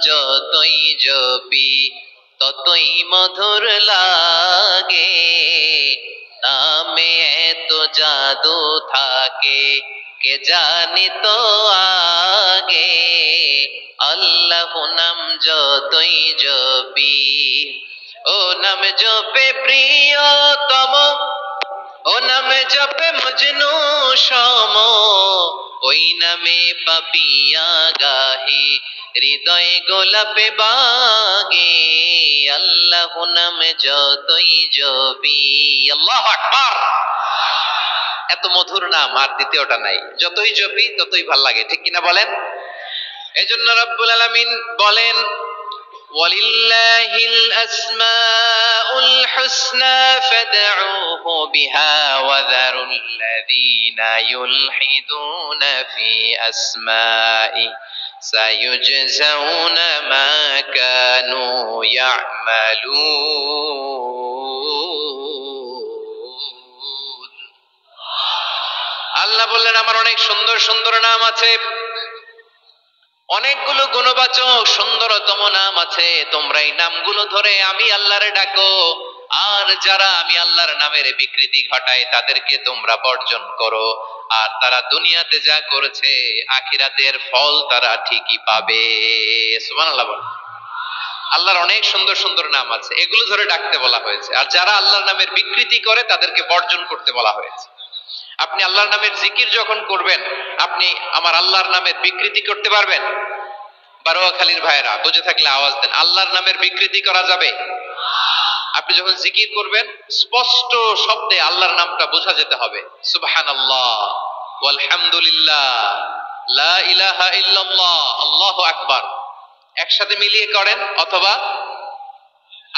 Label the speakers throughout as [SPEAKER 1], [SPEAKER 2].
[SPEAKER 1] যতই জপি ততই মধুর লাগে, নামে এত জাদু থাকে কে জানি তো আগে, আল্লাহ নাম যতই জপি। ও নাম জপে প্রিয়তম, ও নামে জপে মজনু সম, ওই নামে পাপিয়া গাহে হৃদয় গোলাপে বাগে, আল্লাহ নামে যতই জপি। আল্লাহু আকবার। এত মধুর নাম আর দ্বিতীয়টা নাই, যতই জপি ততই ভাল লাগে, ঠিক কিনা বলেন? এজন্য রব্বুল আলামিন বলেন, ওয়ালিল্লাহিল আসমাউল হুসনা ফাদউহু বিহা ওয়া যারুল্লাযীনা ইউলহিদুনা ফি আসমাই সায়ুজজাউনা মা কানু ইয়ামালুন। আল্লাহ বললেন, আমার অনেক সুন্দর সুন্দর নাম আছে, অনেকগুলো গুণবাচক সুন্দরতম নাম আছে, তোমরা এই নামগুলো ধরে আমি আল্লাহরে ডাকো, আর যারা আমি আল্লাহর নামের বিকৃতি ঘটায় তাদেরকে তোমরা বর্জন করো, আর তারা দুনিয়াতে যা করেছে আখিরাতের ফল তারা ঠিকই পাবে। সুবহানাল্লাহ বল। আল্লাহর অনেক সুন্দর সুন্দর নাম আছে, এগুলো ধরে ডাকতে বলা হয়েছে, আর যারা আল্লাহর নামের বিকৃতি করে তাদেরকে বর্জন করতে বলা হয়েছে। আপনি আল্লাহর নামের জিকির যখন করবেন, আপনি আমার আল্লাহর নামের বিকৃতি করতে পারবেন? বারোয়াখালীর ভাইয়েরা বুঝে থাকলে আওয়াজ দেন, আল্লাহর নামের বিকৃতি করা যাবে? আপনি যখন জিকির করবেন স্পষ্ট শব্দে আল্লাহর নামটা বোঝা যেতে হবে। সুবহানাল্লাহ, ওয়ালহামদুলিল্লাহ, লা ইলাহা ইল্লাল্লাহ, আল্লাহু আকবার, একসাথে মিলিয়ে করেন অথবা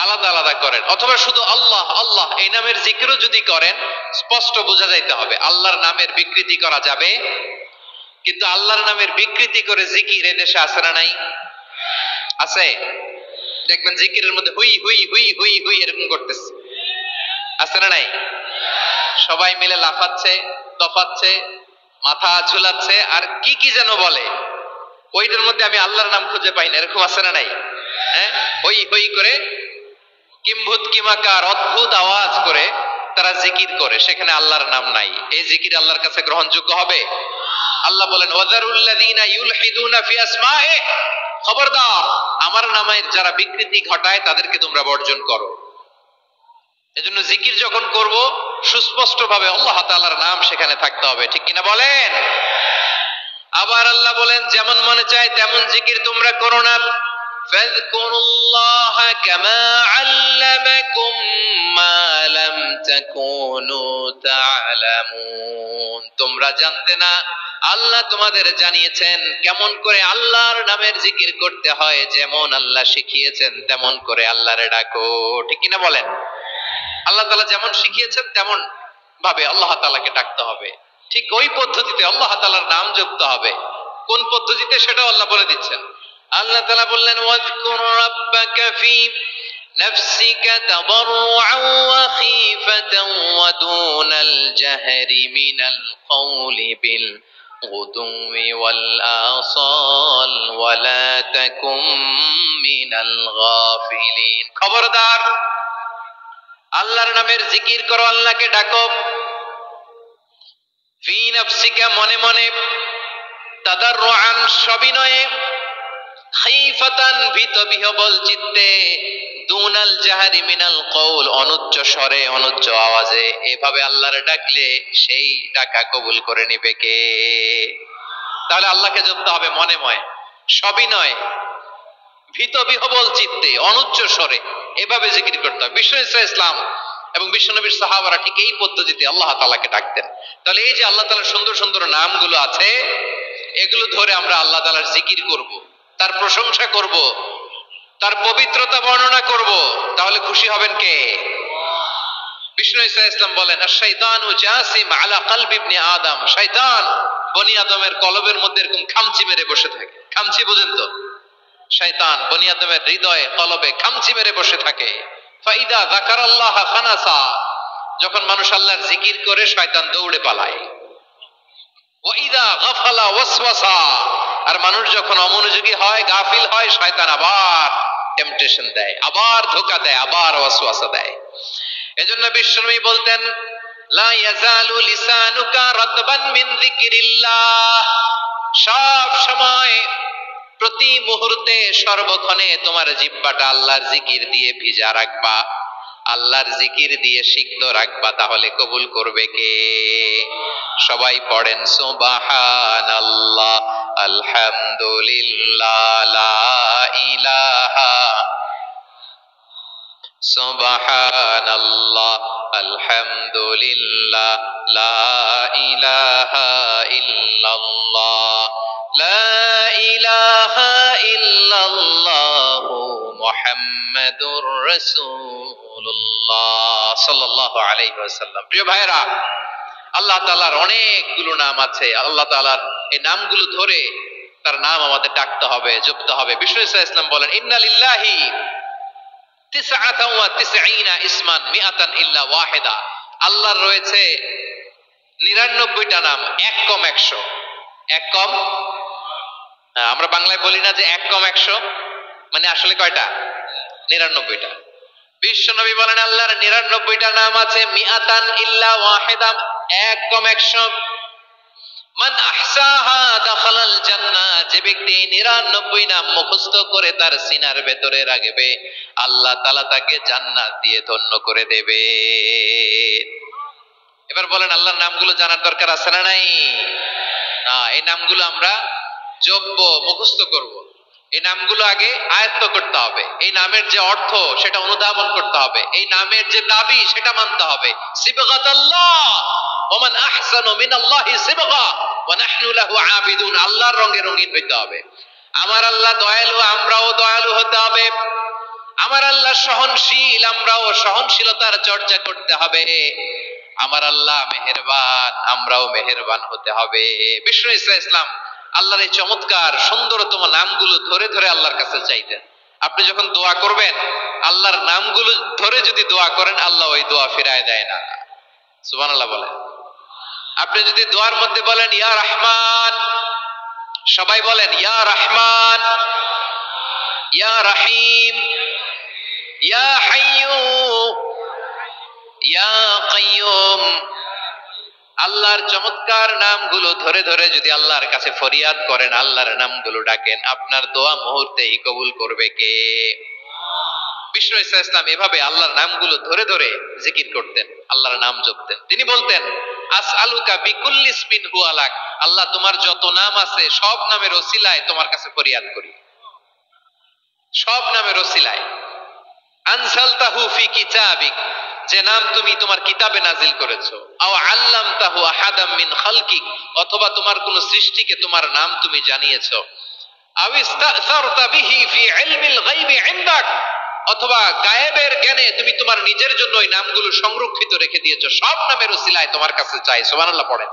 [SPEAKER 1] আলাদা আলাদা করেন, অথবা শুধু আল্লাহ আল্লাহ এই নামের জিকিরও যদি করেন স্পষ্ট বোঝা যাইতে হবে। আল্লাহর নামের বিকৃতি করা যাবে, কিন্তু আল্লাহর নামের বিকৃতি করে জিকির এদেশে আছে না নাই? আছে। দেখবেন জিকিরের মধ্যে হুই হুই হুই হুই হুই এরকম করতেছে, আছে না নাই? সবাই মিলে লাফাচ্ছে, দফাচ্ছে, মাথা ঝুলাচ্ছে, আর কি কি যেন বলে, ওইটার মধ্যে আমি আল্লাহর নাম খুঁজে পাই না, এরকম আছে না নাই? হ্যাঁ, হই হই করে কিম্ভূত কিমাকার অদ্ভুত আওয়াজ করে তারা জিকির করে, সেখানে আল্লাহর নাম নাই। এই জিকির আল্লাহর কাছে গ্রহণযোগ্য হবে? আল্লাহ বলেন, ওয়াযারুল্লাযীনা ইউলহিদুনা ফি আসমাইহি, খবরদার আমার নামের যারা বিকৃতি ঘটায় তাদেরকে তোমরা বর্জন করো। এজন্য জিকির যখন করব সুস্পষ্ট ভাবে আল্লাহ তাআলার নাম সেখানে থাকতে হবে, ঠিক কিনা বলেন? আবার আল্লাহ বলেন, যেমন মনে চায় তেমন জিকির তোমরা করো না, ফাযকুরুল্লাহ কামা আল্লামাকুম মা লাম তাকুনু তা'লামুন। তোমরা জানতে না, আল্লাহ তোমাদের জানিয়েছেন কেমন করে আল্লাহর নামের জিকির করতে হয়, যেমন আল্লাহ শিখিয়েছেন তেমন করে আল্লাহরে ডাকো, ঠিক কিনা বলেন? আল্লাহ তাআলা যেমন শিখিয়েছেন তেমন ভাবে আল্লাহ তাআলাকে ডাকতে হবে, ঠিক ওই পদ্ধতিতে আল্লাহ তাআলার নাম জপতে হবে। কোন পদ্ধতিতে সেটাও আল্লাহ বলে দিচ্ছেন। আল্লাহ তাআলা বললেন, ওয়াজকুর রাব্বাকা ফি নাফসিকা তাদাররুআন ওয়া খীফাতান ওয়া দুনাল জাহরি মিনাল কওলি বিল গুদুওয়ি ওয়াল আসাল ওয়া লা তাকুম মিনাল গাফিলিন। খবরদার আল্লাহর নামের জিকির করো, আল্লাহকে ডাকো, ফি নাফসিকা মনে মনে, তাদাররুআন সবিনয়ে, খাইফাতান ভীত বিহবল চিত্তে, দুনাল জাহারি মিনাল কওল অনুচ্চ স্বরে অনুচ্চ আওয়াজে। এভাবে আল্লাহরে ডাকলে সেই ডাকা কবুল করে নিবে কে? তাহলে আল্লাহকে জপতে হবে মনে মনে, সবিনয়, ভীত বিহবল চিত্তে, অনুচ্চ স্বরে, এভাবে জিকির করতে হবে। বিশ্ব ইসলাম এবং বিশ্বনবীর সাহাবারা ঠিক এই পদ্ধতিতে আল্লাহ তাআলাকে ডাকতেন। তাহলে এই যে আল্লাহ তাআলার সুন্দর সুন্দর নামগুলো আছে, এগুলো ধরে আমরা আল্লাহ তাআলার জিকির করব, তার প্রশংসা করব, তার পবিত্রতা বর্ণনা করব, তাহলে খুশি হবেন কে? বিষ্ণু ইসলাম বলেন, আশ-শাইতানু জাসিম আলা কলবি ইবনে আদম, শয়তান বনি আদমের কলবের মধ্যে এরকম খামচি মেরে বসে থাকে। খামচি বুঝেন তো? শয়তান বনি আদমের হৃদয়ে কলবে খামচি মেরে বসে থাকে। ফাইদা যাকারাল্লাহ খানাসা, যখন মানুষ আল্লাহর জিকির করে শয়তান দৌড়ে পালায়। ওয়াইদা গাফালা ওয়াসওয়াসা, আর মানুষ যখন অমনোযোগী হয়, গাফিল হয়, শয়তান আবার টেম্পটেশন দেয়, আবার ধোঁকা দেয়, আবার ওয়াসওয়াসা দেয়। এজন্য বিশ্বনবী বলতেন, লা ইয়াজালু লিসানুকা রাতবান মিন যিকরিল্লাহ, সব সময় প্রতি মুহূর্তে সর্বক্ষণে তোমার জিহ্বাটা আল্লাহর জিকির দিয়ে ভিজা রাখবা, আল্লাহর জিকির দিয়ে সিক্ত রাখবা, তাহলে কবুল করবে কে? সবাই পড়েন সুবহানাল্লাহ, আলহামদুলিল্লাহ, লা ইলাহা, সুবহানাল্লাহ, আলহামদুলিল্লাহ, লা ইলাহা ইল্লাল্লাহ, লা ইলাহা ইল্লাল্লাহ, মুহাম্মাদুর রাসূলুল্লাহ সাল্লাল্লাহু আলাইহি ওয়াসাল্লাম। প্রিয় ভাইরা, আল্লাহ তাআলার অনেকগুলো নাম আছে। আল্লাহ তাআলার এই নামগুলো ধরে তার নাম আমাদের ডাকতে হবে, জপতে হবে। বিষ্ণু ইসলাম বলেন, ইন্না লিল্লাহি তিসআতান ওয়া তিসঈনা ইসমান মিআতান ইল্লা ওয়াহিদা। আল্লাহর রয়েছে 99টা নাম, এক কম 100। এক কম, আমরা বাংলায় বলি না যে এক কম 100, মানে আসলে কয়টা? 99টা। বিশ্বনবী বলেন, আল্লাহর 99টা নাম আছে, মিআতান ইল্লা ওয়াহিদা, এক কম 100। মান আহসাহা দাখালাল জান্নাহ, যে ব্যক্তি 99 নাম মুখস্থ করে তার সিনার ভেতরে রাখবে, আল্লাহ তাআলা তাকে জান্নাত দিয়ে ধন্য করে দেবে। এবার বলেন, আল্লাহর নামগুলো জানার দরকার আছে না নাই? এই নামগুলো আমরা জপবো, মুখস্থ করব। এই নামগুলো আগে আয়ত্ত করতে হবে। এই নামের যে অর্থ সেটা অনুধাবন করতে হবে। এই নামের যে দাবি সেটা মানতে হবে। সিবগাতাল্লাহ, ওমান আহসানু মিনাল্লাহি সিবগা ওয়া নাহনু লাহু আবিদুন। আল্লাহর রঙে রঙিন হইতে হবে। আমার আল্লাহ দয়ালু, আমরাও দয়ালু হতে হবে। আমার আল্লাহ সহনশীল, আমরাও সহনশীলতার চর্চা করতে হবে। আমার আল্লাহ মেহেরবান, আমরাও মেহেরবান হতে হবে। বিষ্ণু ইসলাম আল্লাহর এই চমৎকার সুন্দরতম নামগুলো ধরে ধরে আল্লাহর কাছে চাইতেন। আপনি যখন দোয়া করবেন, আল্লাহর নামগুলো ধরে যদি দোয়া করেন, আল্লাহ ওই দোয়া ফিরায় দেয় না। সুবহানাল্লাহ বলেন। আপনি যদি দোয়ার মধ্যে বলেন ইয়া রহমান, সবাই বলেন ইয়া রহমান, ইয়া রহিম, ইয়া হাইয়ু, ইয়া কাইয়ুম, আল্লাহর চমৎকার নামগুলো ধরে ধরে যদি আল্লাহর কাছে ফরিয়াদ করেন, আল্লাহর নামগুলো ডাকেন, আপনার দোয়া মুহূর্তেই কবুল করবে কে? বিষ্ণু ইসলাম এভাবে আল্লাহর নামগুলো ধরে ধরে জিকির করতেন, আল্লাহর নাম জপতেন। তিনি বলতেন, আসআলুকা বিকুল্লি ইসমিন হুয়া লাক, আল্লাহ তোমার যত নাম আছে সব নামের ওসিলায় তোমার কাছে ফরিয়াদ করি, সব নামের ওসিলায়। আনসালতাহু ফি কিতাবিক, যে নাম তুমি তোমার কিতাবে নাজিল করেছো। আও আল্লামতাহু আহাদাম মিন খালকিক, অথবা তোমার কোন সৃষ্টিকে তোমার নাম তুমি জানিয়েছো। আও ইস্তাসারতা বিহি ফি ইলমিল গায়বি ইনদাক, অথবা গায়েবের জ্ঞানে তুমি তোমার নিজের জন্য ওই নামগুলো সংরক্ষিত রেখে দিয়েছো। সব নামের ওসিলায় তোমার কাছে চাই। সুবহানাল্লাহ পড়েন।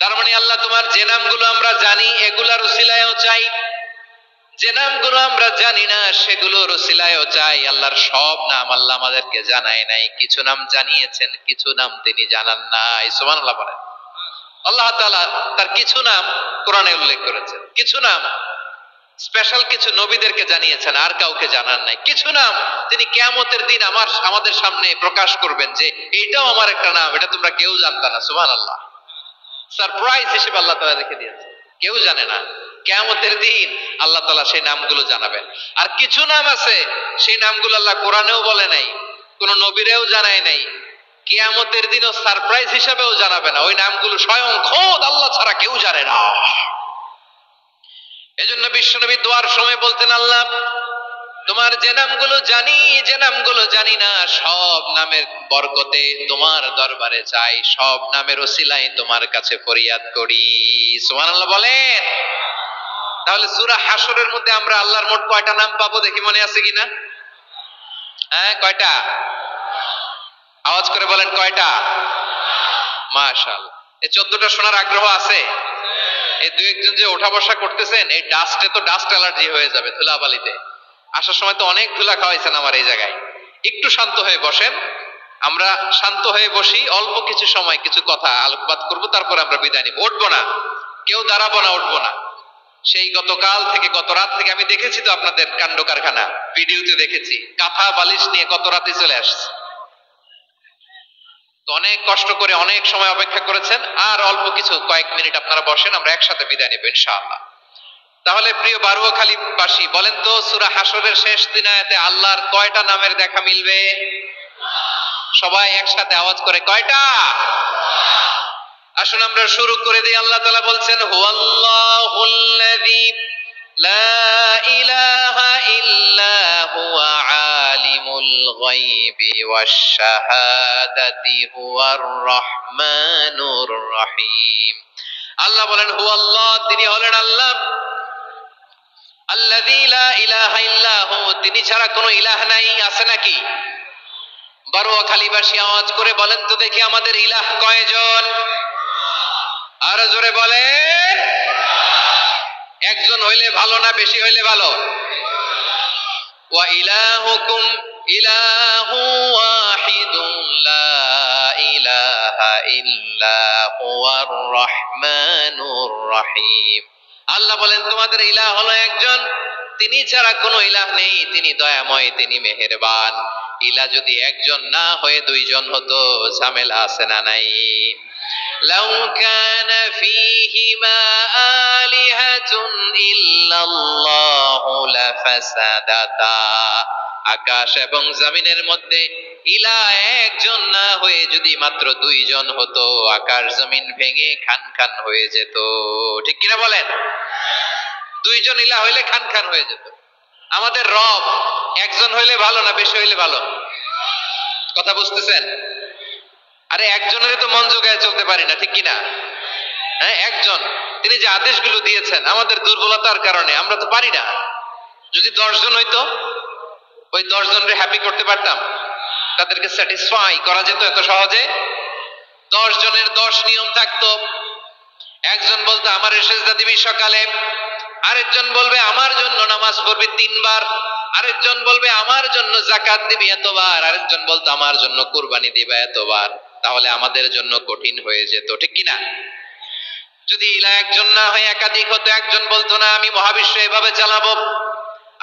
[SPEAKER 1] তার মানে আল্লাহ তোমার যে নামগুলো আমরা জানি এগুলার ওসিলায়ও চাই, যে নামগুলো আমরা জানি না সেগুলোর ওসিলায়ও চাই। আল্লাহর সব নাম আল্লাহ আমাদেরকে জানায় নাই, কিছু নাম জানিয়েছেন, কিছু নাম তিনি জানান নাই। সুবহানাল্লাহ বলেন। আল্লাহ তাআলা তার কিছু নাম কোরআনে উল্লেখ করেছেন, কিছু নাম স্পেশাল কিছু নবীদেরকে জানিয়েছেন, আর কাউকে জানান নাই। কিছু নাম তিনি কিয়ামতের দিন আমাদের সামনে প্রকাশ করবেন যে এইটাও আমার একটা নাম, এটা তোমরা কেউ জানতা না। সুবহানাল্লাহ, সারপ্রাইজ হিসেবে আল্লাহ তাআলা রেখে দিয়েছেন, কেউ জানে না। কিয়ামতের দিন আল্লাহ তাআলা সেই নামগুলো জানাবেন। আর কিছু নাম আছে সেই নামগুলো আল্লাহ কোরআনেও বলে নাই, কোন নবীরেও জানায় নাই, কিয়ামতের দিনও সারপ্রাইজ হিসেবেও জানাবে না। ওই নামগুলো স্বয়ং খোদ আল্লাহ ছাড়া কেউ জানে না। এজন্য বিশ্বনবী দোয়ার সময় বলতেন, আল্লাহ তোমার যে নামগুলো জানি, যে নামগুলো জানি না, সব নামের বরকতে তোমার দরবারে চাই, সব নামের ওসিলায় তোমার কাছে ফরিয়াদ করি। সুবহানাল্লাহ বলেন। তাহলে সূরা হাশরের মধ্যে আমরা আল্লাহর মোট কয়টা নাম পাবো দেখি, মনে আছে কিনা? হ্যাঁ, কয়টা? আওয়াজ করে বলেন, কয়টা? মাশাআল্লাহ। এই 14টা শোনার আগ্রহ আছে? এই দুই একজন যে ওঠা বসা করতেছেন, এই ডাস্টে তো ডাস্ট অ্যালার্জি হয়ে যাবে, ধুলাবালিতে আসার সময় তো অনেক ধুলা খাওয়াইছেন আমার এই জায়গায়। একটু শান্ত হয়ে বসেন, আমরা শান্ত হয়ে বসি, অল্প কিছু সময় কিছু কথা আলোকপাত করবো, তারপর আমরা বিদায় নিব। উঠবো না, কেউ দাঁড়াবো না, উঠবো না। সেই গতকাল থেকে গত রাত থেকে আমি দেখেছি তো আপনাদের কাণ্ড কারখানা, ভিডিওতে দেখেছি কাঁথা বালিশ নিয়ে গত রাতে চলে আসছে। তো অনেক কষ্ট করে অনেক সময় অপেক্ষা করেছেন, আর অল্প কিছু কয়েক মিনিট আপনারা বসেন, আমরা একসাথে বিদায় নেব ইনশাআল্লাহ। তাহলে প্রিয় বারুয়াখালীবাসী বলেন তো, সূরা হাসরের শেষ দিন আয়াতে আল্লাহর কয়টা নামের দেখা মিলবে? সবাই একসাথে আওয়াজ করে কয়টা? আসুন আমরা শুরু করে দিই। আল্লাহ তাআলা বলছেন, হুয়াল্লাহুল্লাযী লা ইলাহা ইল্লা হুয়া আলিমুল গায়বি ওয়াশ শাহাদাতি হুয়ার রহমানুর রহিম। আল্লাহ বলেন হুয়াল্লাহ, তিনি হলেন আল্লাহ, আল্লাযী লা ইলাহা ইল্লা হু, তিনি ছাড়া কোনো ইলাহ নাই। আছে নাকি? বারুয়াখালীবাসী আওয়াজ করে বলেন তো দেখি, আমাদের ইলাহ কয়জন? আরো জোরে বলেন। একজন হইলে ভালো না বেশি হইলে ভালো? ওয়া ইলাহুকুম ইলাহু ওয়াহিদুন লা ইলাহা ইল্লা হুয়ার রহমানুর রহিম। আল্লাহ বলেন তোমাদের ইলাহ হলো একজন, তিনি ছাড়া কোনো ইলাহ নেই, তিনি দয়াময়, তিনি মেহেরবান। ইলাহ যদি একজন না হয়ে দুইজন হতো, ঝামেলা আছে না নাই? লাউ কানা ফীহিমা আলিহাতুন ইল্লাল্লাহু লাফাসাদাতা। আকাশ এবং জমিনের মধ্যে ইলাহ একজন না হয়ে যদি মাত্র দুইজন হতো, আকাশ জমিন ভেঙে খান খান হয়ে যেত। ঠিক কিনা বলেন? দুইজন ইলাহ হইলে খান খান হয়ে যেত। আমাদের রব একজন হইলে ভালো না বেশি হইলে ভালো? কথা বুঝতেছেন? আরে একজনের তো মন জোগায় চলতে পারি না, ঠিক কিনা? হ্যাঁ, একজন, তিনি যে আদেশগুলো দিয়েছেন আমাদের দুর্বলতার কারণে আমরা তো পারি না। যদি 10 জন হইতো, ওই 10 জনকে হ্যাপি করতে পারতাম, তাদেরকে স্যাটিসফাই করা যেত এত সহজে? 10 জনের 10 নিয়ম থাকতো। একজন বলতো আমার সেজদা দিবি সকালে, আরেকজন বলবে আমার জন্য নামাজ পড়বি 3 বার, আরেকজন বলবে আমার জন্য যাকাত দিবি এতবার, আরেকজন বলতো আমার জন্য কুরবানি দিবা এতবার। তাহলে আমাদের জন্য কঠিন হয়ে যেত, ঠিক কিনা? যদি ইলাহ একজন না হয়ে একাধিক হতো, একজন বলতো না আমি মহাবিশ্ব এভাবে চালাবো,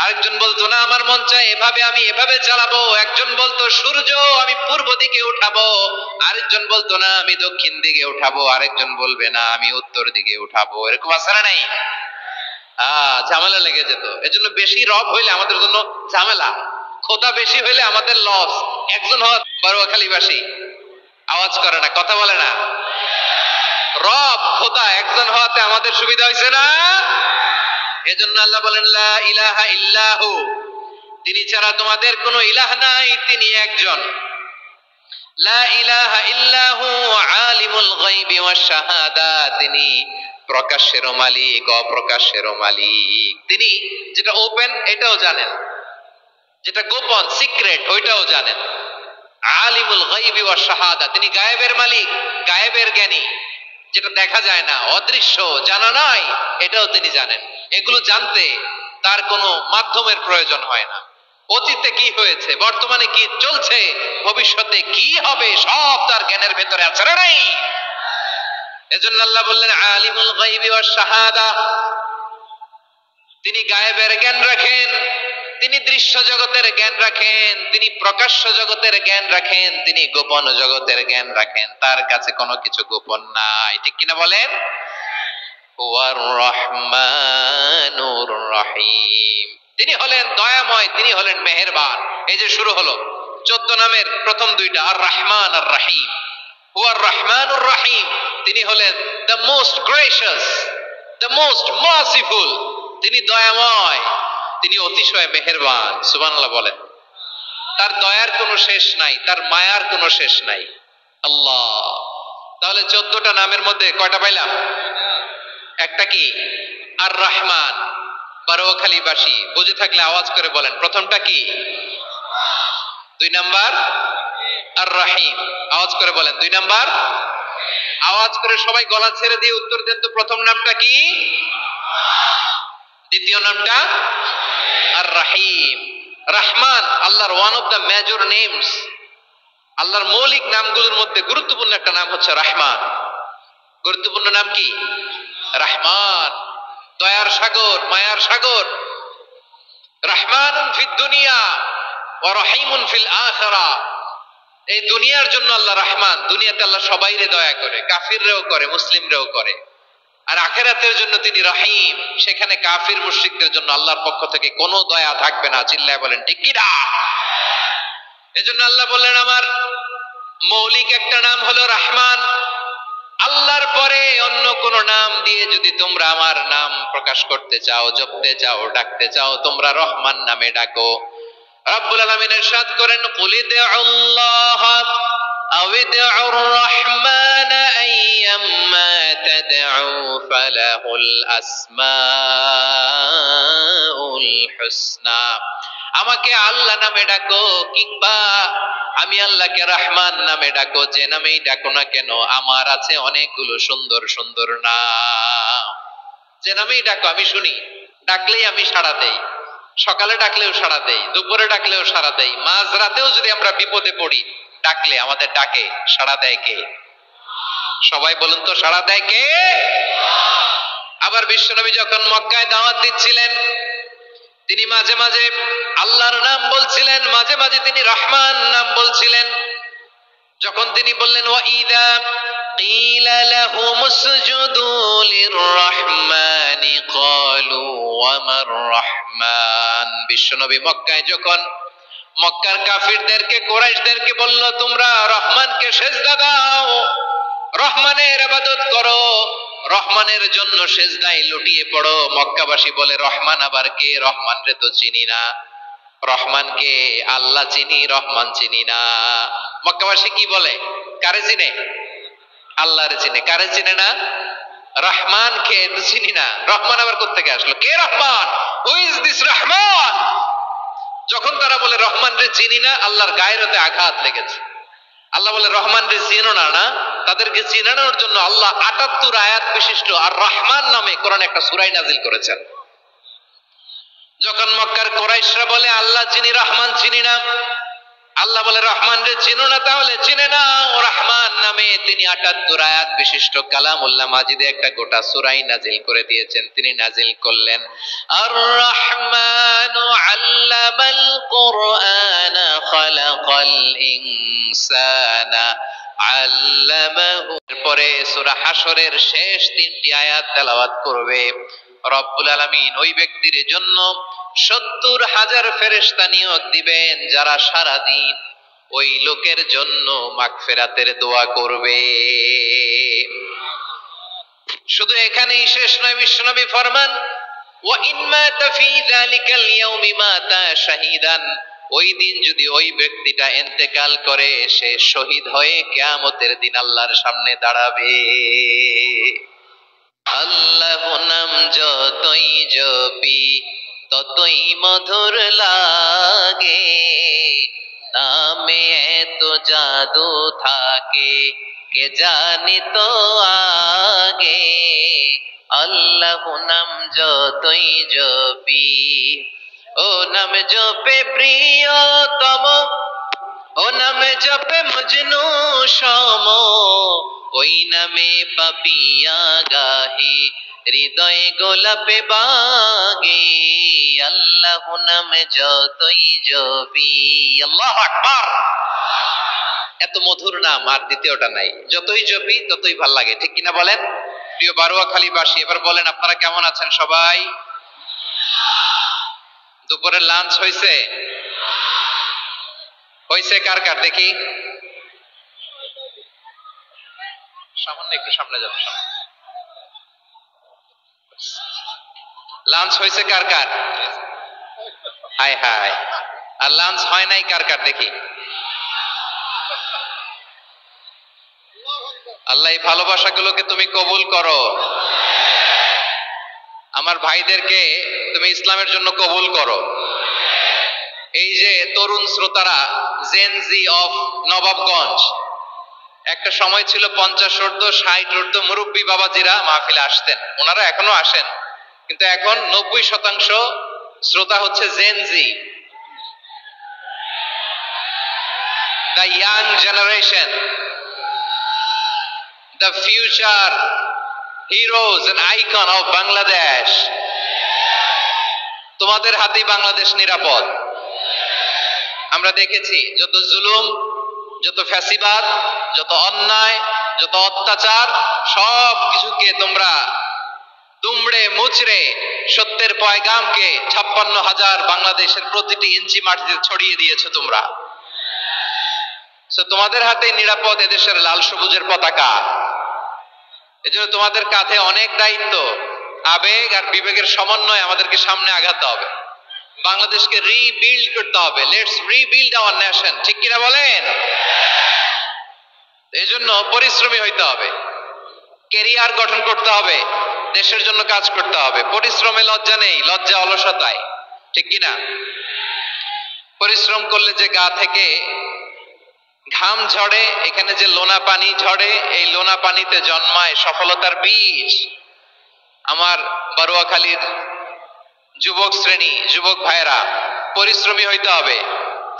[SPEAKER 1] আরেকজন বলতো না আমার মন চায় এভাবে, আমি এভাবে চালাবো, একজন বলতো সূর্য আমি পূর্ব দিকে উঠাবো, আরেকজন বলতো না আমি দক্ষিণ দিকে উঠাবো, আরেকজন বলবে না আমি উত্তর দিকে উঠাবো। এরকম আছে না নাই? ঝামেলা লেগে যেত। এজন্য বেশি রব হইলে আমাদের জন্য ঝামেলা, খোদা বেশি হইলে আমাদের লস। একজন হওয়া বারুয়াখালীবাসী আওয়াজ করে না, কথা বলে না। রব খোদা একজন হওয়াতে আমাদের সুবিধা হয়েছে না? এজন্য আল্লাহ বলেন লা ইলাহা ইল্লাহু, তিনি ছাড়া তোমাদের কোনো ইলাহ নাই, তিনি একজন। লা ইলাহা ইল্লাহু আলিমুল গায়বি ওয়াশ শাহাদা, তিনি প্রকাশেরও মালিক অপ্রকাশেরও মালিক। তিনি যেটা ওপেন এটাও জানেন, যেটা গোপন সিক্রেট ওইটাও জানেন। আলিমুল গায়বি ওয়াশ শাহাদা, তিনি গায়েবের মালিক, গায়েবের জ্ঞানী, যেটা দেখা যায় না, অদৃশ্য, জানা নাই, এটাও তিনি জানেন। এগুলো জানতে তার কোনো মাধ্যমের প্রয়োজন হয় না। অতীতে কি হয়েছে, বর্তমানে কি চলছে, ভবিষ্যতে কি হবে, সব তার জ্ঞানের ভেতরে আছে না নাই? এজন্য আল্লাহ বললেন আলিমুল গায়বি ওয়াশ শাহাদা, তিনি গায়েবের জ্ঞান রাখেন, তিনি দৃশ্য জগতের জ্ঞান রাখেন, তিনি প্রকাশ্য জগতের জ্ঞান রাখেন, তিনি গোপন জগতের জ্ঞান রাখেন। তার কাছে কোনো কিছু গোপন নাই, ঠিক কিনা বলেন? হুয়ার রহমানুর রহিম, তিনি হলেন দয়াময়, তিনি হলেন মেহেরবান। এই যে শুরু হলো 14 নামের প্রথম দুইটা, আর রহমান আর রহিম। হুয়ার রহমানুর রহিম, তিনি হলেন the most gracious, the most merciful, তিনি দয়াময়, তিনি অতিশয় মেহেরবান। সুবহানাল্লাহ বলেন। তার দয়ার কোনো শেষ নাই, তার মায়ার কোনো শেষ নাই। আল্লাহ, তাহলে 14টা নামের মধ্যে কয়টা পাইলাম? একটা কি? আর রহমান। বারুয়াখালীবাসী বুঝে থাকলে আওয়াজ করে বলেন, প্রথমটা কি? 2 নাম্বার আর রহিম। আওয়াজ করে বলেন 2 নাম্বার। আওয়াজ করে সবাই গলা ছেড়ে দিয়ে উত্তর দেন তো, প্রথম নামটা কি? দ্বিতীয় নামটা? আর রহিম। রহমান আল্লাহর one of the major names, আল্লাহর মৌলিক নামগুলোর মধ্যে গুরুত্বপূর্ণ একটা নাম হচ্ছে রহমান। গুরুত্বপূর্ণ নাম কি? রহমান। দয়ার সাগর, মায়ার সাগর। রহমানুন ফিদ দুনিয়া ওয়া রহিমুন ফিল আখিরাহ। এই দুনিয়ার জন্য আল্লাহ রহমান, দুনিয়াতে আল্লাহ সবাইরে দয়া করে, কাফিররেও করে, মুসলিমরেও করে। আর আখিরাতের জন্য তিনি রহিম, সেখানে কাফির মুশরিকদের জন্য আল্লাহর পক্ষ থেকে কোনো দয়া থাকবে না। চিল্লায় বলেন ঠিক কি না? এজন্য আল্লাহ বললেন আমার মৌলিক একটা নাম হলো রহমান। আল্লাহর পরে অন্য কোন নাম দিয়ে যদি তোমরা আমার নাম প্রকাশ করতে চাও, জপতে চাও, ডাকতে চাও, তোমরা রহমান নামে ডাকো। রব্বুল আলামিন ইরশাদ করেন কুলিদুল্লাহ আউইদুর রহমান আইয়াম্মা তাদউ ফালাহুল আসমাউল হুসনা। আমাকে আল্লাহ নামে ডাকো কিংবা আমি আল্লাহকে রহমান নামে ডাকো, যে নামেই ডাকো না কেন আমার আছে অনেকগুলো সুন্দর সুন্দর নাম। যে নামেই ডাকো আমি শুনি, ডাকলেই আমি সাড়া দেই। সকালে ডাকলেও সাড়া দেই, দুপুরে ডাকলেও সাড়া দেই, মাঝরাতেও যদি আমরা বিপদে পড়ি ডাকলে আমাদের ডাকে সাড়া দেয় কে? সবাই বলুন তো, সাড়া দেয় কে? আবার বিশ্বনবী যখন মক্কায় দাওয়াত দিচ্ছিলেন তিনি মাঝে মাঝে আল্লাহর নাম বলছিলেন, মাঝে মাঝে তিনি রহমান নাম বলছিলেন। যখন তিনি বললেন ওয়াইদা কিলা লাহুম উসজুদু লিররহমানি ক্বালু ওয়া মার রহমান। বিশ্বনবী মক্কায় যখন মক্কার কাফিরদেরকে, কুরাইশদেরকে বলল তোমরা রহমানকে সিজদা দাও, রহমানের ইবাদত করো, রহমানের জন্য সিজদায় লুটিয়ে পড়ো, মক্কাবাসী বলে রহমান আবার কে? রহমান রে তো চিনি না। রহমানকে আল্লাহ চিনি, রহমান চিনি না। মক্কাবাসী কি বলে? কারে চিনে? আল্লাহরে চিনে। কারে চিনে না? রহমান কে তো চিনি না। রহমান আবার কোত্থেকে আসলো? কে Rahman? Who is this Rahman? যখন তারা বলে রহমান রে চিনি না, আল্লাহর গায়ের হতে আঘাত লেগেছে। আল্লাহ বলে রহমান রে চিনো না? না, তাদেরকে চিনানোর জন্য আল্লাহ ৭৮ আয়াত বিশিষ্ট আর রহমান নামে কোরআনে একটা সূরা নাজিল করেছেন। যখন মক্কার কুরাইশরা বলে আল্লাহ চিনি, রহমান চিনি না, আল্লাহ বলে রহমান রে চিনো না, তাহলে চিনে না ও রহমান নামে তিনি ৭৮ আয়াত বিশিষ্ট কালামুল্লাহ মাজিদে একটা গোটা সূরা নাজিল করে দিয়েছেন। তিনি নাজিল করলেন আর রহমানু আল্লামাল কুরআনা খালাকাল ইনসানা আল্লামাহু। পরে সূরা হাশরের শেষ ৩টি আয়াত তেলাওয়াত করবে। রব্বুল আলামিন ওই ব্যক্তির জন্য ৭০,০০০ ফেরেশতা নিয়োগ দিবেন যারা সারা দিন ওই লোকের জন্য মাগফিরাতের দোয়া করবে। শুধু এখানেই শেষ নয়, বিশ্বনবী ফরমান ওয়া ইন মাতা ফি যালিকাল ইয়াউমি মাতা শাহীদান। ওই দিন যদি ওই ব্যক্তিটা ইন্তেকাল করে, সে শহীদ হয়ে কিয়ামতের দিন আল্লাহর সামনে দাঁড়াবে। আল্লাহ নাম যতই জপি ততই মধুর লাগে, নামে এত জাদু থাকে কে জানি তো আগে। আল্লাহ নাম যতই জপি, ও নাম জপে প্রিয়তম, ও নামে জপে মজনু সম, ওই নামে পাপিয়া গাহে হৃদয়ে গোলাপে বাগে। আল্লাহ নামে যতই জপি, আল্লাহু আকবার। এত মধুর নাম আর দ্বিতীয়টা নাই। যতই জপি ততই ভাল লাগে, ঠিক কিনা বলেন? প্রিয় বারুয়াখালীবাসী, এবার বলেন আপনারা কেমন আছেন সবাই? দুপুরের লাঞ্চ হয়েছে? হয়েছে কার কার দেখি? সামান্য একটু সামনে যাবো। লাঞ্চ হয়েছে কার কার? হায় হায়। আর লাঞ্চ হয় নাই কার কার দেখি? আল্লাহ এই ভালোবাসাগুলোকে তুমি কবুল করো। আমার ভাইদেরকে তুমি ইসলামের জন্য কবুল করো। এই যে তরুণ শ্রোতারা, জেনজি অফ নবাবগঞ্জ, একটা সময় ছিল 50 ঊর্ধ্ব 60 ঊর্ধ্ব মুরব্বী বাবাজিরা মাহফিলে আসতেন, ওনারা এখনো আসেন, কিন্তু এখন 90% শ্রোতা হচ্ছে Gen Z, the young generation, the future heroes and icon of Bangladesh. তোমাদের হাতেই বাংলাদেশ নিরাপদ। আমরা দেখেছি যত জুলুম, যত ফ্যাসিবাদ, যত অন্যায়, যত অত্যাচার, সব কিছুকে তোমরা দুমড়ে মুচড়ে সত্যের পয়গামকে 56,000 বাংলাদেশের প্রতিটি ইঞ্চি মাটিতে ছড়িয়ে দিয়েছো তোমরা। তোমাদের হাতে নিরাপদ এদেশের লাল সবুজের পতাকা। এজন্য তোমাদের কাঁধে অনেক দায়িত্ব, আবেগ আর বিবেকের সমন্বয় আমাদেরকে সামনে আগাতে হবে। বাংলাদেশকে রিবিল্ড করতে হবে। লেটস রিবিল্ড আওয়ার নেশন, ঠিক কিনা বলেন? এজন্য পরিশ্রমী হইতে হবে, ক্যারিয়ার গঠন করতে হবে, দেশের জন্য কাজ করতে হবে। পরিশ্রমে লজ্জা নেই, লজ্জা অলসতায়, ঠিক কিনা? পরিশ্রম করলে যে গা থেকে ঘাম ঝরে, এখানে যে লোনা পানি ঝরে, এই লোনা পানিতে জন্মায় সফলতার বীজ। আমার বারুয়াখালীর যুবক শ্রেণী, যুবক ভাইরা, পরিশ্রমী হইতে হবে।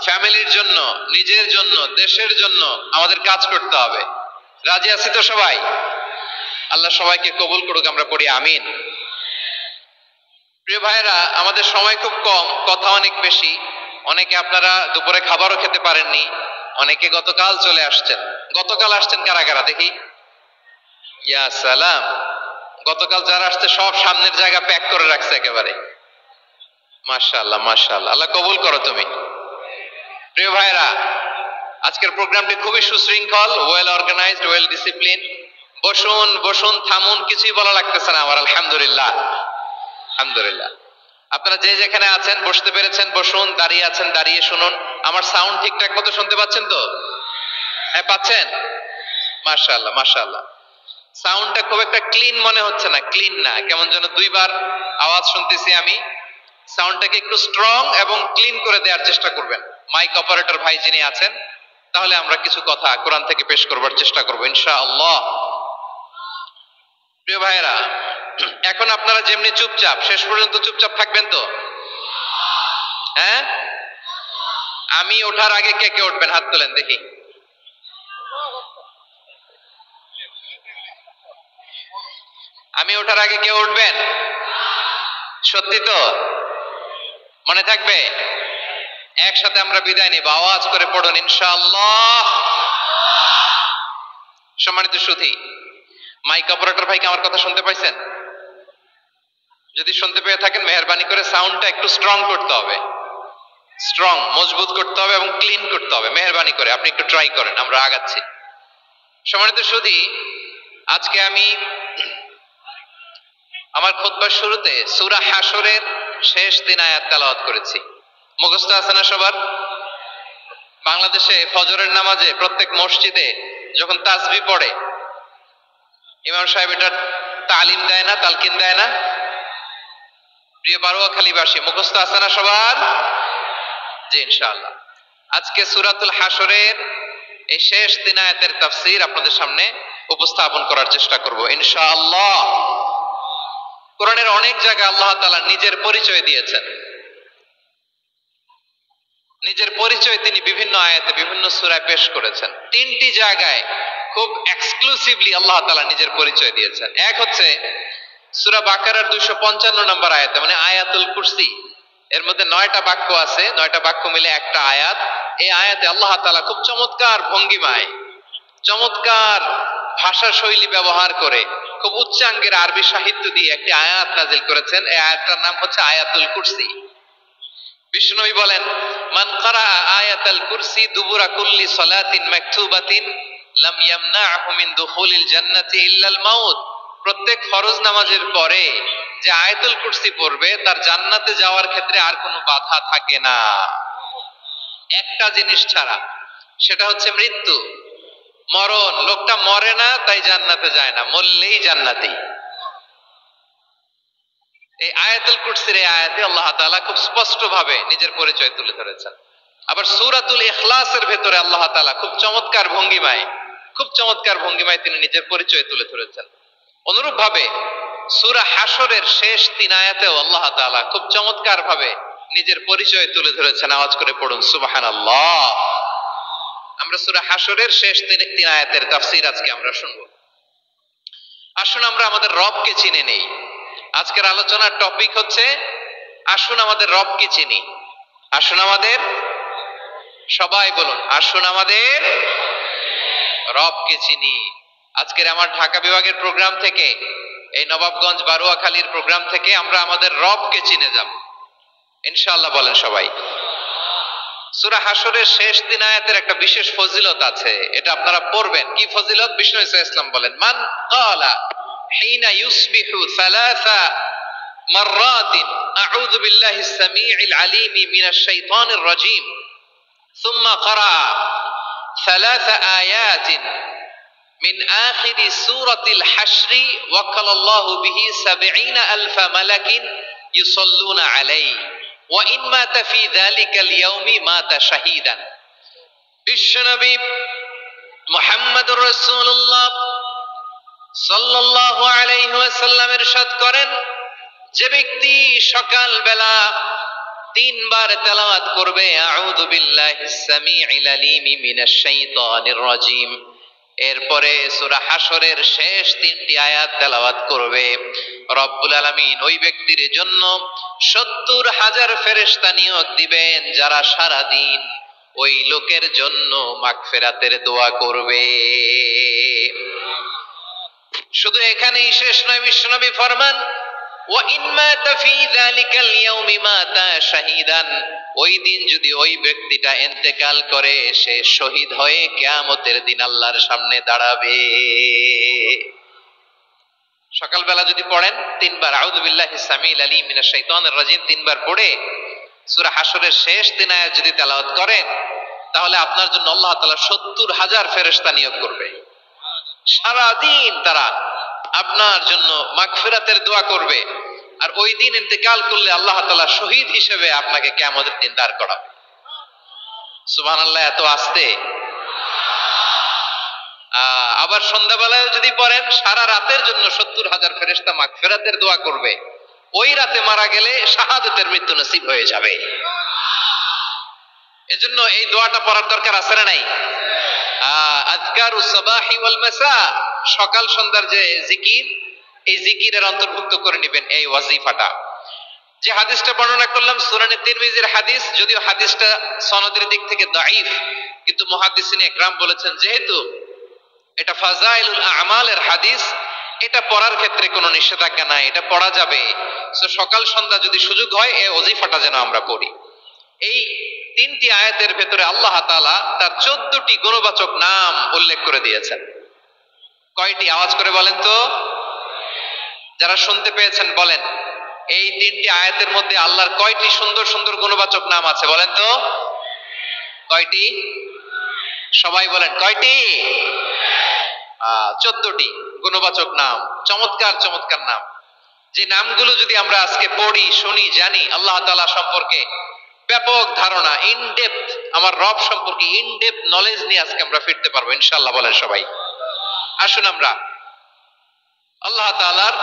[SPEAKER 1] ফ্যামিলির জন্য, নিজের জন্য, দেশের জন্য আমাদের কাজ করতে হবে। রাজি আছি তো সবাই? আল্লাহ সবাইকে কবুল করুক, আমরা পড়ি আমিন। প্রিয় ভাইরা, আমাদের সময় খুব কম, কথা অনেক বেশি। অনেকে আপনারা দুপুরে খাবারও খেতে পারেননি, অনেকে গতকাল চলে আসছেন। গতকাল আসছেন কারা কারা দেখি? ইয়া সালাম। গতকাল যারা আসছে সব সামনের জায়গা প্যাক করে রাখছে একেবারে। মাশাআল্লাহ, মাশাআল্লাহ, আল্লাহ কবুল করো তুমি। প্রিয় ভাইরা, আজকের প্রোগ্রামটি খুবই সুশৃঙ্খল, ওয়েল অর্গানাইজড, ওয়েল ডিসিপ্লিন। বসুন বসুন, থামুন, কিছুই বলা লাগতেছে না আমার। আলহামদুলিল্লাহ, আলহামদুলিল্লাহ। আপনারা যে যেখানে আছেন বসতে পেরেছেন বসুন, দাঁড়িয়ে আছেন দাঁড়িয়ে শুনুন। আমার সাউন্ড ঠিকঠাক মতো শুনতে পাচ্ছেন তো? হ্যাঁ, পাচ্ছেন? মাশাআল্লাহ, মাশাআল্লাহ। সাউন্ডটা খুব একটা ক্লিন মনে হচ্ছে না, ক্লিন না, কেমন যেন দুইবার আওয়াজ শুনতেছি আমি। সাউন্ডটাকে একটু স্ট্রং এবং ক্লিন করে দেওয়ার চেষ্টা করবেন মাইক অপারেটর ভাই যিনি আছেন। তাহলে আমরা কিছু কথা কোরআন থেকে পেশ করবার চেষ্টা করবো ইনশাআল্লাহ। প্রিয় ভাইরা, এখন আপনারা যেমনি চুপচাপ, শেষ পর্যন্ত চুপচাপ থাকবেন তো? হ্যাঁ, আমি ওঠার আগে কে কে উঠবেন? হাত তোলেন দেখি। আমি ওঠার আগে কে উঠবেন? সত্যি তো? মনে থাকবে? একসাথে আমরা বিদায় নিব, আওয়াজ করে পড়ুন ইনশাআল্লাহ। সম্মানিত সুধী, মাইক অপারেটর ভাইকে আমার কথা শুনতে পাইছেন? যদি শুনতে পেয়ে থাকেন মেহেরবানি করে সাউন্ডটা একটু স্ট্রং করতে হবে, স্ট্রং, মজবুত করতে হবে এবং ক্লিন করতে হবে। মেহেরবানি করে আপনি একটু ট্রাই করেন, আমরা আগাচ্ছি। সম্মানিত সুধী, আজকে আমি আমার খুতবার শুরুতে সূরা হাশরের শেষ 3 আয়াত তেলাওয়াত করেছি। মুখস্থ আছে না সবার? বাংলাদেশে ফজরের নামাজে প্রত্যেক মসজিদে যখন তাসবিহ পড়ে ইমাম সাহেব এটার তালিম দেয় না, তালকিন দেয় না? প্রিয় বারুয়াখালীবাসী, মুখস্থ আছে না সবার? জি, ইনশাআল্লাহ। আজকে সূরাতুল হাশরের এই শেষ 3 আয়াতের তাফসীর আপনাদের সামনে উপস্থাপন করার চেষ্টা করব ইনশাআল্লাহ। কোরআনের অনেক জায়গায় আল্লাহ তাআলা নিজের পরিচয় দিয়েছেন। নিজের পরিচয় তিনি বিভিন্ন আয়াতে বিভিন্ন সূরায় পেশ করেছেন। 3টি জায়গায় খুব এক্সক্লুসিভলি আল্লাহ তাআলা নিজের পরিচয় দিয়েছেন। এক হচ্ছে সূরা বাকারার 255 নম্বর আয়াতে, মানে আয়াতুল কুরসি। এর মধ্যে 9টা বাক্য আছে, 9টা বাক্য মিলে একটা আয়াত। এই আয়াতে আল্লাহ তাআলা খুব চমৎকার ভঙ্গিমায়, চমৎকার ভাষা শৈলী ব্যবহার করে, খুব উচ্চাঙ্গের আরবি সাহিত্য দিয়ে একটি আয়াত নাজিল করেছেন। এই আয়াতটার নাম হচ্ছে আয়াতুল কুরসি। বিষ্ণুই বলেন, মান ক্বারা আয়াতাল কুরসি দুবুরা কুল্লি সালাতিন মাকতুবাতিন লাম ইয়ামনাহু মিন দুখুলিল জান্নাতি ইল্লাল মাউত। প্রত্যেক ফরজ নামাজের পরে যে আয়াতুল কুরসি পড়বে তার জান্নাতে যাওয়ার ক্ষেত্রে আর কোনো বাধা থাকে না, একটা জিনিস ছাড়া, সেটা হচ্ছে মৃত্যু, মরণ। লোকটা মরে না তাই জান্নাতে যায় না, মরলেই জান্নাতি। এই আয়াতুল কুরসির এই আয়াতে আল্লাহ তাআলা খুব স্পষ্ট ভাবে নিজের পরিচয় তুলে ধরেছেন। আবার সূরাতুল ইখলাসের ভেতরে আল্লাহ তাআলা খুব চমৎকার ভঙ্গিমায়, খুব চমৎকার ভঙ্গিমায় তিনি নিজের পরিচয় তুলে ধরেছেন। অনুরূপ ভাবে সূরা হাশরের শেষ 3 আয়াতেও আল্লাহ তাআলা খুব চমৎকার ভাবে নিজের পরিচয় তুলে ধরেছেন। আওয়াজ করে পড়ুন সুবহানাল্লাহ। আমরা সূরা হাশরের শেষ 3 আয়াতের তাফসীর আজকে আমরা শুনবো। আসুন আমরা আমাদের রবকে চিনে নেই। আজকের আলোচনার টপিক হচ্ছে আসুন আমাদের রবকে চিনি। আসুন আমাদের, সবাই বলুন, আসুন আমাদের রবকে চিনি। আজকের আমার ঢাকা বিভাগের প্রোগ্রাম থেকে, এই নবাবগঞ্জ বারুয়াখালীর প্রোগ্রাম থেকে আমরা আমাদের রবকে চিনে যাব ইনশাআল্লাহ। বলেন সবাই। সূরা হাশরের শেষ 3 আয়াতের একটা বিশেষ ফজিলত আছে, এটা আপনারা পড়বেন। কি ফজিলত? বিষ্ণু ইসা ইসলাম বলেন, মান ক্বালা হিনা ইউসবিহু সালাসা মাররাতিন আউযু বিল্লাহিস সামিউল আলিম মিনাশ শাইতানির রাজীম সুম্মা ক্বারা ثلاث آيات من آخر سورة الحشر وكل الله به 70,000 ملك يصلون عليه وإن مات في ذلك اليوم مات شهيدا। বিশ্বনবী মুহাম্মদুর রাসূলুল্লাহ সাল্লাল্লাহু আলাইহি ওয়াসাল্লাম ইরশাদ করেন, যে ব্যক্তি সকাল বেলা 3 বার তেলাওয়াত করবে আউযু বিল্লাহিস সামিউল আলিম মিনাশ শাইতানির রাজীম, এরপরে সূরা হাশরের শেষ 3টি আয়াত তেলাওয়াত করবে, রব্বুল আলামিন ওই ব্যক্তির জন্য 70,000 ফেরেশতা নিয়োগ দিবেন যারা সারা দিন ওই লোকের জন্য মাগফিরাতের দোয়া করবে। শুধু এখানেই শেষ নয়, বিশ্বনবী ফরমান ওয়া ইন মাতা ফি যালিকাল ইয়াউমি মাতা শাহীদান, ওই দিন যদি ওই ব্যক্তিটা ইন্তেকাল করে সে শহীদ হয়ে কিয়ামতের দিন আল্লাহর সামনে দাঁড়াবে। সকালবেলা যদি পড়েন 3 বার আউযু বিল্লাহিস সামিউল আলিম মিনাশ শাইতানির রাজীম 3 বার পড়ে সূরা হাশরের শেষ 3 আয়াত যদি তেলাওয়াত করেন, তাহলে আপনার জন্য আল্লাহ তাআলা 70,000 ফেরেশতা নিয়োগ করবে। সারা দিন তারা আপনার জন্য মাগফিরাতের দোয়া করবে, আর ওই দিন ইন্তেকাল করলে আল্লাহ তাআলা শহীদ হিসেবে আপনাকে কিয়ামতের দিন দাঁড় করাবে। সুবহানাল্লাহ, এত আস্তে। আবার সন্ধ্যাবেলায় যদি পড়েন, সারা রাতের জন্য 70,000 ফেরেশতা মাগফিরাতের দোয়া করবে। ওই রাতে মারা গেলে শাহাদাতের মৃত্যু নসিব হয়ে যাবে। এজন্য এই দোয়াটা পড়ার দরকার আছে না নাই? আযকারুস সাবাহি ওয়াল মাসা, সকাল সন্ধ্যার যে জিকির, এই জিকিরের অন্তর্ভুক্ত করে নেবেন এই ওয়াজিফাটা। যে হাদিসটা বর্ণনা করলাম সুনানে তিরমিজির হাদিস, যদিও হাদিসটা সনদের দিক থেকে দাঈফ, কিন্তু মুহাদ্দিসিন ইকরাম বলেছেন যেহেতু এটা ফাযাইলুল আমালের হাদিস, এটা পড়ার ক্ষেত্রে কোনো নিষেধাজ্ঞা নাই, এটা পড়া যাবে। সো সকাল সন্ধ্যা যদি সুযোগ হয় এই ওয়াজিফাটা যেন আমরা পড়ি। এই 3টি আয়াতের ভেতরে আল্লাহ তাআলা তার 14টি গুণবাচক নাম উল্লেখ করে দিয়েছেন। কয়টি? আওয়াজ করে বলেন তো, যারা শুনতে পেয়েছেন বলেন। এই 3টি আয়াতের মধ্যে আল্লাহর কয়টি সুন্দর সুন্দর গুণবাচক নাম আছে বলেন তো? কয়টি? সবাই বলেন কয়টি? 14টি গুণবাচক নাম, চমৎকার চমৎকার নাম। যে নামগুলো যদি আমরা আজকে পড়ি, শুনি, জানি, আল্লাহ তাআলা সম্পর্কে ব্যাপক ধারণা, ইনডেপথ, আমার রব সম্পর্কে ইনডেপথ নলেজ নিয়ে আজকে আমরা ফিরতে পারবো ইনশাআল্লাহ। বলেন সবাই। আসুন আমরা আল্লাহ তাআলার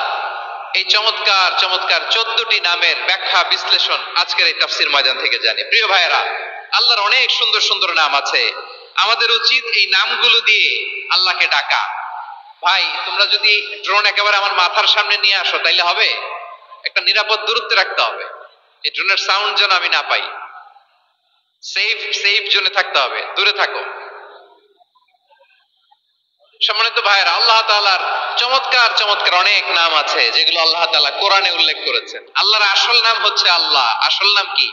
[SPEAKER 1] এই চমৎকার চমৎকার 14টি নামের ব্যাখ্যা বিশ্লেষণ আজকের এই তাফসীর ময়দান থেকে জানি। প্রিয় ভাইয়েরা, আল্লাহর অনেক সুন্দর সুন্দর নাম আছে, আমাদের উচিত এই নামগুলো দিয়ে আল্লাহকে ডাকা। ভাই, তোমরা যদি ড্রোন একেবারে আমার মাথার সামনে নিয়ে আসো তাইলে হবে? একটা নিরাপদ দূরত্বে রাখতে হবে, এই ড্রোনের সাউন্ড যেন আমি না পাই। সেফ জোনে থাকতে হবে, দূরে থাকো। সম্মানিত ভাইয়েরা, আল্লাহ তাআলার চমৎকার চমৎকার অনেক নাম আছে যেগুলো আল্লাহ তাআলা কোরআনে উল্লেখ করেছেন। আল্লাহর আসল নাম হচ্ছে আল্লাহ। আসল নাম কি?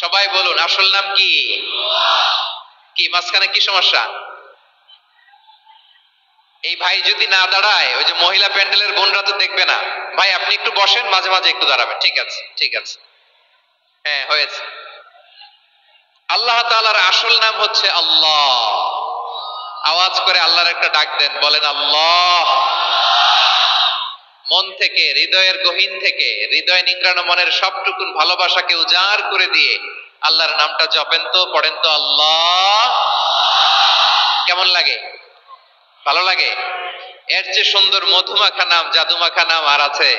[SPEAKER 1] সবাই বলুন, আসল নাম কি? কি মাঝখানে কি সমস্যা? এই ভাই যদি না দাঁড়ায়, ওই যে মহিলা প্যান্ডেলের বোনরা তো দেখবে না। ভাই আপনি একটু বসেন, মাঝে মাঝে একটু দাঁড়াবেন। ঠিক আছে, ঠিক আছে, হ্যাঁ হয়েছে। আল্লাহ তাআলার আসল নাম হচ্ছে আল্লাহ। আওয়াজ করে আল্লাহর একটা ডাক দেন, বলেন আল্লাহ। মন থেকে, হৃদয়ের গহীন থেকে, হৃদয় নিংড়ানো মনের সবটুকুন ভালোবাসাকে উজাড় করে দিয়ে আল্লাহর নামটা জপেন তো, পড়েন তো আল্লাহ। কেমন লাগে? ভালো লাগে? এর চেয়ে সুন্দর মধুমাখা নাম, জাদুমাখা নাম আর আছে?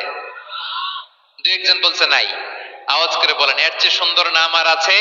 [SPEAKER 1] দু একজন বলছে নাই। আওয়াজ করে বলেন, এর চেয়ে সুন্দর নাম আর আছে?